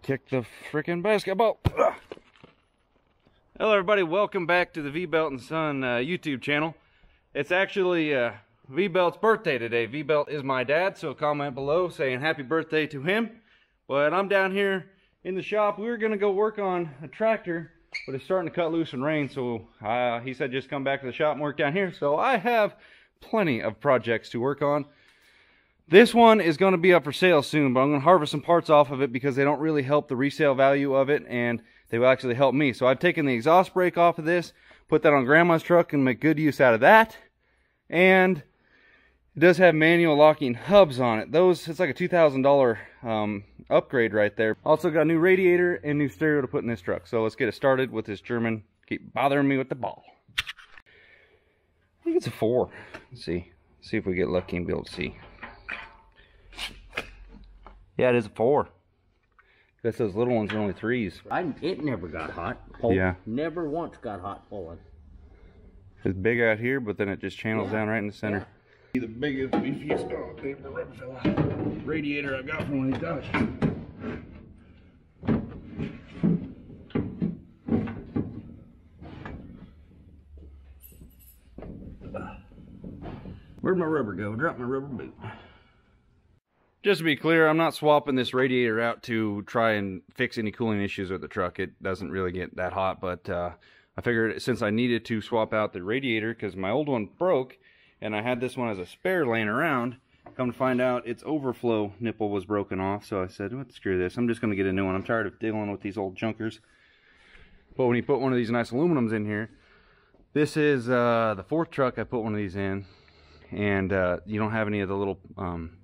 kick the freaking basketball. Hello everybody, welcome back to the V-Belt and Son YouTube channel. It's actually V-Belt's birthday today. V-Belt is my dad, so comment below saying happy birthday to him. But I'm down here in the shop. We were gonna go work on a tractor, but it's starting to cut loose and rain, so he said just come back to the shop and work down here. So I have plenty of projects to work on. This one is going to be up for sale soon, but I'm going to harvest some parts off of it because they don't really help the resale value of it, and they will actually help me. So I've taken the exhaust brake off of this, put that on Grandma's truck, and make good use out of that. And it does have manual locking hubs on it. It's like a $2,000 upgrade right there. Also got a new radiator and new stereo to put in this truck. So let's get it started with this German. Keep bothering me with the ball. I think it's a 4. Let's see if we get lucky and be able to see. Yeah, it is a 4. Guess those little ones are only 3s. It never got hot. Yeah. Never once got hot pulling. It's big out here, but then it just channels down right in the center. Yeah. The biggest, beefiest radiator I've got from when he touched. Where'd my rubber go? Dropped my rubber boot. Just to be clear, I'm not swapping this radiator out to try and fix any cooling issues with the truck. It doesn't really get that hot, but I figured since I needed to swap out the radiator because my old one broke and I had this one as a spare laying around, come to find out its overflow nipple was broken off. So I said, what, screw this. I'm just going to get a new one. I'm tired of dealing with these old junkers. But when you put one of these nice aluminums in here, this is the 4th truck I put one of these in. And you don't have any of the little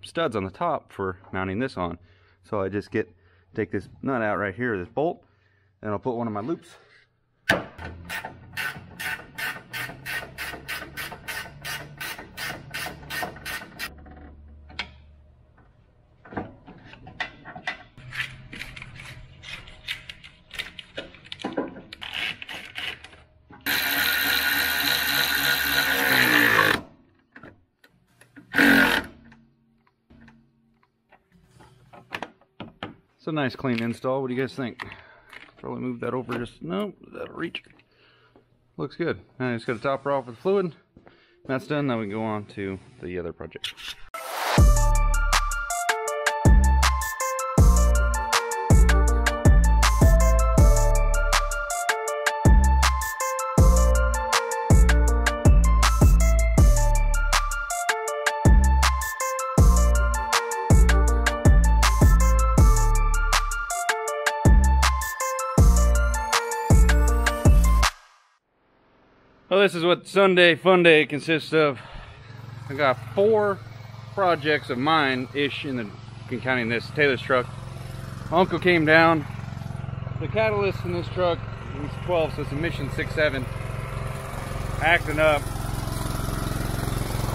studs on the top for mounting this on. So I just take this nut out right here, this bolt, and I'll put one of my loops. It's a nice clean install. What do you guys think? Probably move that over just, no, that'll reach. Looks good. Now I just got to top her off with fluid. That's done, now we can go on to the other project. Well, this is what Sunday Fun Day consists of. I got 4 projects of mine-ish counting this Taylor's truck. My uncle came down. The catalyst in this truck is 12, so it's emission 6.7. Acting up.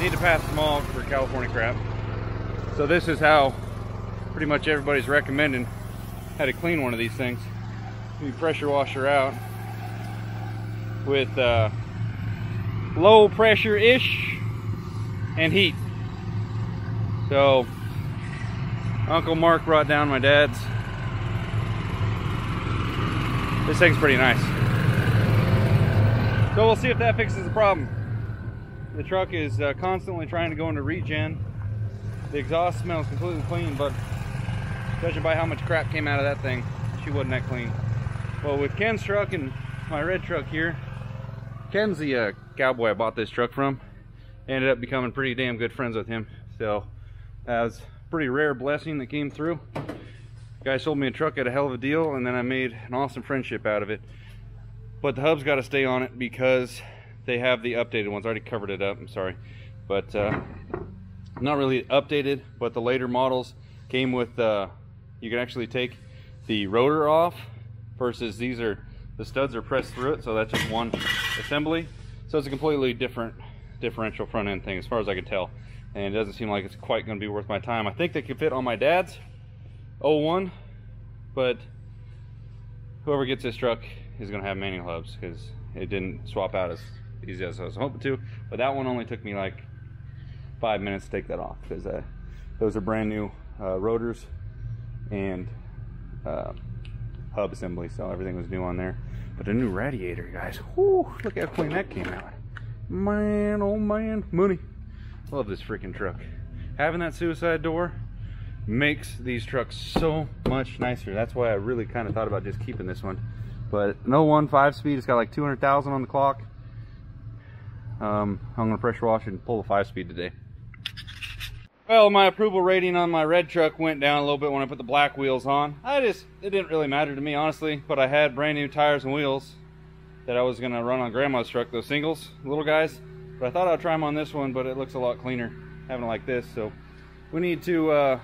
Need to pass them all for California crap. So this is how pretty much everybody's recommending how to clean one of these things. You pressure wash her out with low pressure-ish and heat. So Uncle Mark brought down my dad's. This thing's pretty nice. So we'll see if that fixes the problem. The truck is constantly trying to go into regen. The exhaust smells completely clean, but judging by how much crap came out of that thing, she wasn't that clean. Well, with Ken's truck and my red truck here, Ken's the cowboy I bought this truck from. Ended up becoming pretty damn good friends with him. So that was a pretty rare blessing that came through. Guy sold me a truck at a hell of a deal, and then I made an awesome friendship out of it. But the hub's got to stay on it because they have the updated ones. I already covered it up, I'm sorry. But not really updated, but the later models came with, you can actually take the rotor off versus the studs are pressed through it, so that's just one assembly. So it's a completely different differential front end thing as far as I can tell. And it doesn't seem like it's quite going to be worth my time. I think they could fit on my dad's 01, but whoever gets this truck is going to have manual hubs because it didn't swap out as easy as I was hoping to. But that one only took me like 5 minutes to take that off because those are brand new rotors and hub assembly, so everything was new on there. But a new radiator, guys. Whoo, look how clean that came out. Man, oh man, money. Love this freaking truck. Having that suicide door makes these trucks so much nicer. That's why I really kind of thought about just keeping this one. But no 5-speed, it's got like 200,000 on the clock. I'm gonna pressure wash and pull the 5-speed today. Well, my approval rating on my red truck went down a little bit when I put the black wheels on. It didn't really matter to me, honestly, but I had brand new tires and wheels that I was gonna run on Grandma's truck, those singles, little guys. But I thought I'd try them on this one, but it looks a lot cleaner having it like this. So we need to,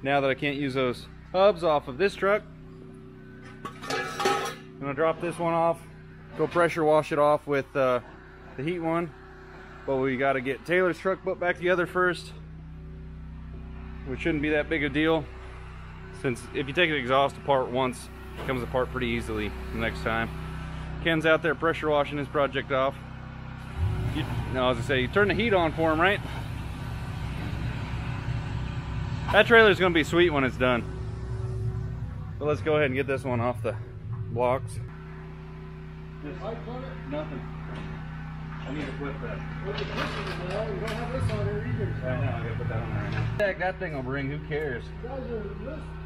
now that I can't use those hubs off of this truck, I'm gonna drop this one off, go pressure wash it off with the heat one. But we gotta get Taylor's truck put back together first, which shouldn't be that big a deal, since if you take the exhaust apart once, it comes apart pretty easily the next time. Ken's out there pressure washing his project off. No, as I say, you turn the heat on for him, right? That trailer's gonna be sweet when it's done. So let's go ahead and get this one off the blocks. Nothing. I need to flip that. Well, you don't have this on here either. I know, I gotta put that on there right now. Heck, that thing will bring, who cares? Guys are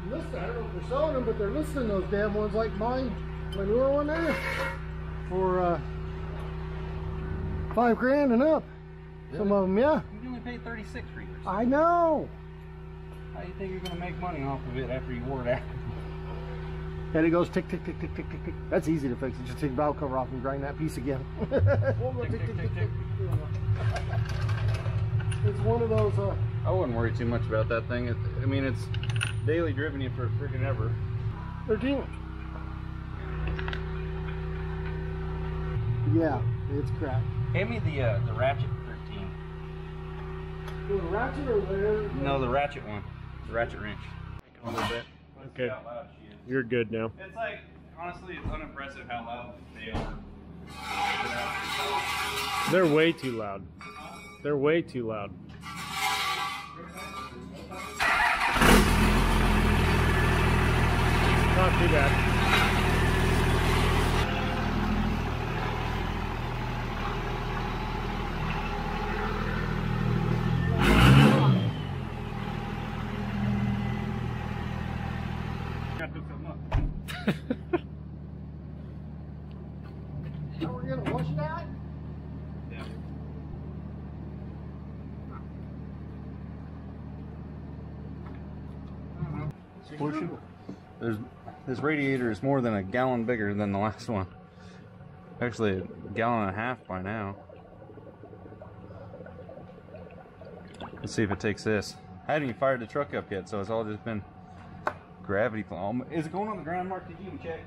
listing, I don't know if they're selling them, but they're listing those damn ones like mine, my newer one there, for $5,000 and up. Really? Some of them, yeah. You only paid 36 for yours. I know. How do you think you're gonna make money off of it after you wore it out? And it goes tick, tick, tick, tick, tick, tick, tick. That's easy to fix. You just take the valve cover off and grind that piece again. Tick, tick, tick, tick. It's one of those. I wouldn't worry too much about that thing. I mean, it's daily driven you for freaking ever. 13. Yeah, it's crap. Hand me the ratchet 13. The ratchet or there? No, the ratchet one. The ratchet wrench. A little bit. Okay. You're good now. It's like, honestly, it's unimpressive how loud they are. They're way too loud. They're way too loud. Not too bad. Are we gonna wash that? Yeah. This radiator is more than a gallon bigger than the last one. Actually, a gallon and a half by now. Let's see if it takes this. I haven't even fired the truck up yet, so it's all just been gravity flow. Is it going on the ground, Mark? Did you even check?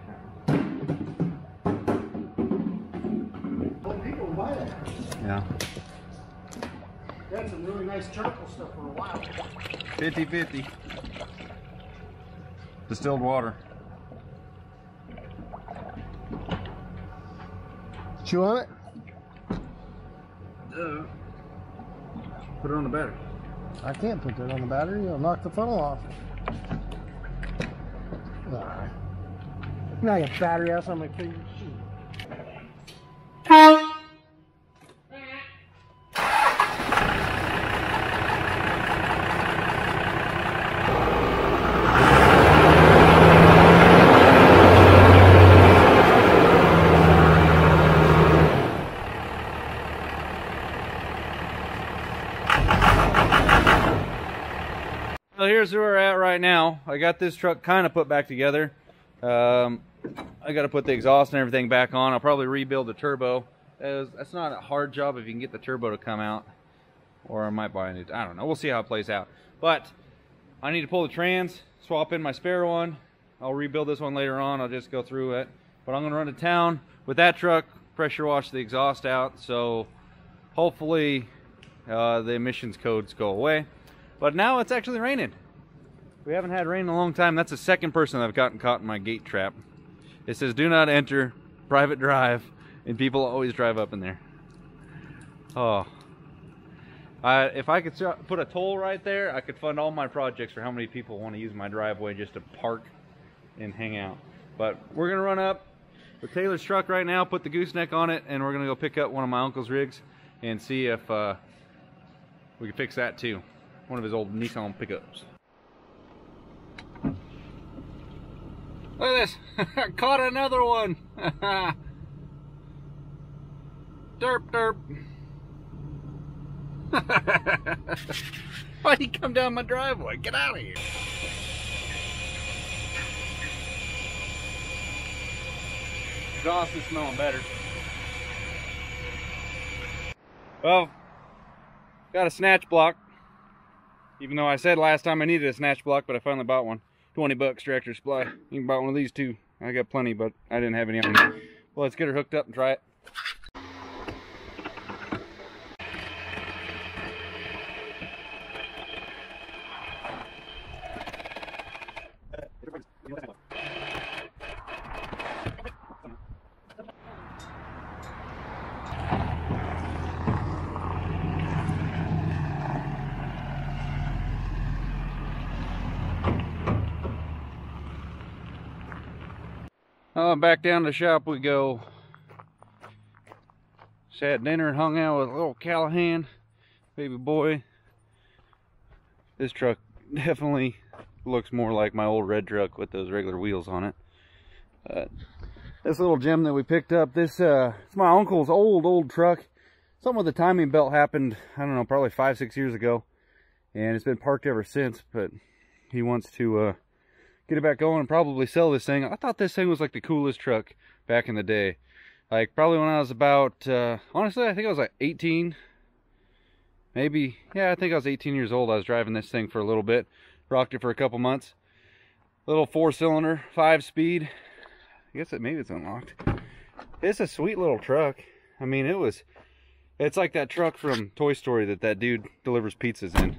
Well, people buy that. Yeah. They had some really nice charcoal stuff for a while. 50-50. Distilled water. Chew on it? Put it on the battery. I can't put that on the battery. It'll knock the funnel off. Alright. Now you battery ass on my favorite sheet. So here's where we're at right now. I got this truck kind of put back together. I got to put the exhaust and everything back on. I'll probably rebuild the turbo. That's not a hard job if you can get the turbo to come out. Or I might buy a new, I don't know. We'll see how it plays out. But I need to pull the trans, swap in my spare one. I'll rebuild this one later on. I'll just go through it. But I'm going to run to town with that truck, pressure wash the exhaust out. So hopefully the emissions codes go away. But now it's actually raining. We haven't had rain in a long time. That's the second person I've gotten caught in my gate trap. It says do not enter private drive, and people always drive up in there. Oh. If I could put a toll right there, I could fund all my projects for how many people want to use my driveway just to park and hang out. But we're gonna run up with Taylor's truck right now, put the gooseneck on it, and we're gonna go pick up one of my uncle's rigs and see if we can fix that too. One of his old Nissan pickups. Look at this! I caught another one! Derp derp! Why'd he come down my driveway? Get out of here! Exhaust is smelling better. Well, got a snatch block. Even though I said last time I needed a snatch block, but I finally bought one. 20 bucks, Tractor Supply. You can buy one of these too. I got plenty, but I didn't have any on me. Well, let's get her hooked up and try it. Back down to the shop we go. Just had dinner and hung out with little Callahan, baby boy. This truck definitely looks more like my old red truck with those regular wheels on it. This little gem that we picked up, it's my uncle's old truck. Something with the timing belt happened, I don't know, probably 5-6 years ago, and it's been parked ever since. But he wants to get it back going and probably sell this thing. I thought this thing was like the coolest truck back in the day. Like probably when I was about, honestly, I think I was like 18. Maybe, yeah, I think I was 18 years old. I was driving this thing for a little bit. Rocked it for a couple months. Little 4-cylinder, 5-speed. I guess maybe it's unlocked. It's a sweet little truck. I mean, it's like that truck from Toy Story that dude delivers pizzas in.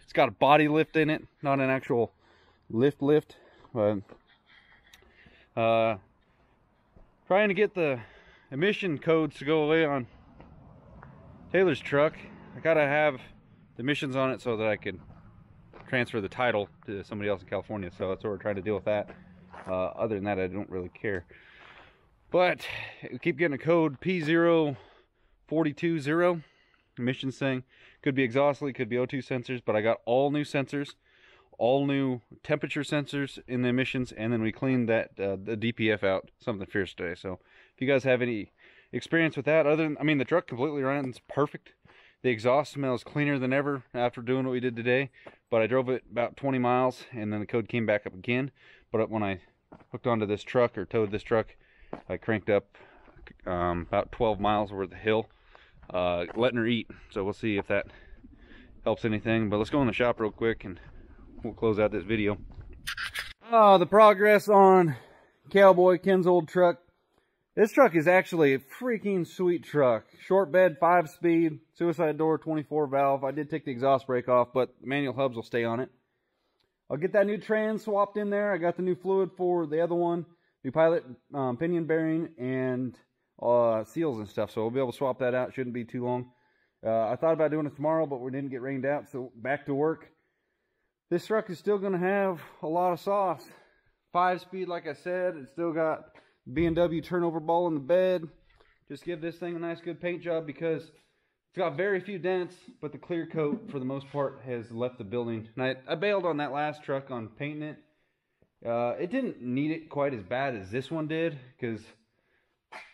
It's got a body lift in it, not an actual lift. But trying to get the emission codes to go away on Taylor's truck. I gotta have the emissions on it so that I can transfer the title to somebody else in California. So that's what we're trying to deal with that. Other than that, I don't really care. But we keep getting a code P0420 emissions thing. Could be exhaust leak, could be O2 sensors, but I got all new sensors. All new temperature sensors in the emissions, and then we cleaned that the DPF out, something fierce today. So if you guys have any experience with that, other than, I mean, the truck completely runs perfect. The exhaust smells cleaner than ever after doing what we did today, but I drove it about 20 miles and then the code came back up again. But when I hooked onto this truck or towed this truck, I cranked up about 12 miles worth of hill, letting her eat. So we'll see if that helps anything. But let's go in the shop real quick and we'll close out this video. The progress on Cowboy, Ken's old truck. This truck is actually a freaking sweet truck. Short bed, 5-speed, suicide door, 24 valve. I did take the exhaust brake off, but the manual hubs will stay on it. I'll get that new trans swapped in there. I got the new fluid for the other one, new pilot pinion bearing, and seals and stuff. So we'll be able to swap that out. Shouldn't be too long. I thought about doing it tomorrow, but we didn't get rained out, so back to work. This truck is still going to have a lot of sauce. 5-speed, like I said. It's still got B&W turnover ball in the bed. Just give this thing a nice good paint job because it's got very few dents, but the clear coat for the most part has left the building. And I bailed on that last truck on painting it. It didn't need it quite as bad as this one did because,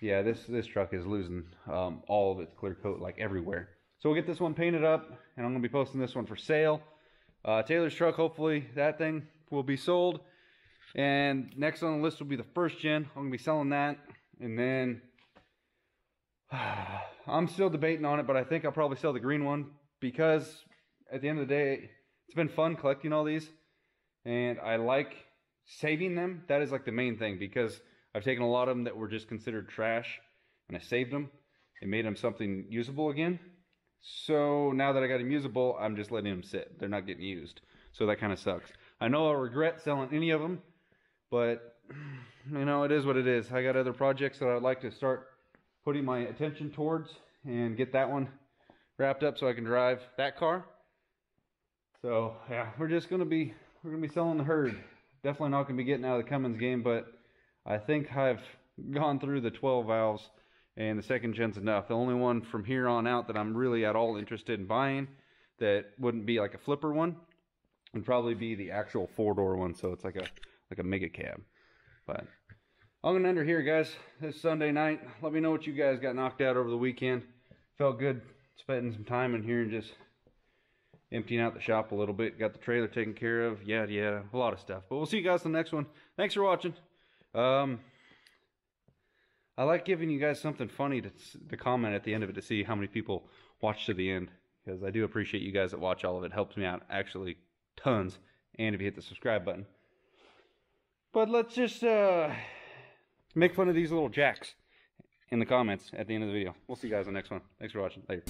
yeah, this truck is losing all of its clear coat like everywhere. So we'll get this one painted up, and I'm going to be posting this one for sale. Taylor's truck, hopefully that thing will be sold. And next on the list will be the first gen. I'm going to be selling that. And then I'm still debating on it, but I think I'll probably sell the green one because at the end of the day, it's been fun collecting all these. And I like saving them. That is like the main thing because I've taken a lot of them that were just considered trash and I saved them and made them something usable again. So now that I got them usable, I'm just letting them sit. They're not getting used. So that kind of sucks. I know I'll regret selling any of them, but you know, it is what it is. I got other projects that I'd like to start putting my attention towards and get that one wrapped up so I can drive that car. So yeah, we're gonna be selling the herd. Definitely not gonna be getting out of the Cummins game, but I think I've gone through the 12 valves and the second gen's enough. The only one from here on out that I'm really at all interested in buying that wouldn't be like a flipper one would probably be the actual 4-door one, so it's like a mega cab. But I'm gonna end her here, guys. This Sunday night. Let me know what you guys got knocked out over the weekend. Felt good spending some time in here and just emptying out the shop a little bit. Got the trailer taken care of. Yeah, a lot of stuff. But we'll see you guys in the next one. Thanks for watching. I like giving you guys something funny to comment at the end of it to see how many people watch to the end, because I do appreciate you guys that watch all of it. It helps me out actually tons. And if you hit the subscribe button. But let's just make fun of these little jacks in the comments at the end of the video. We'll see you guys in the next one. Thanks for watching. Later.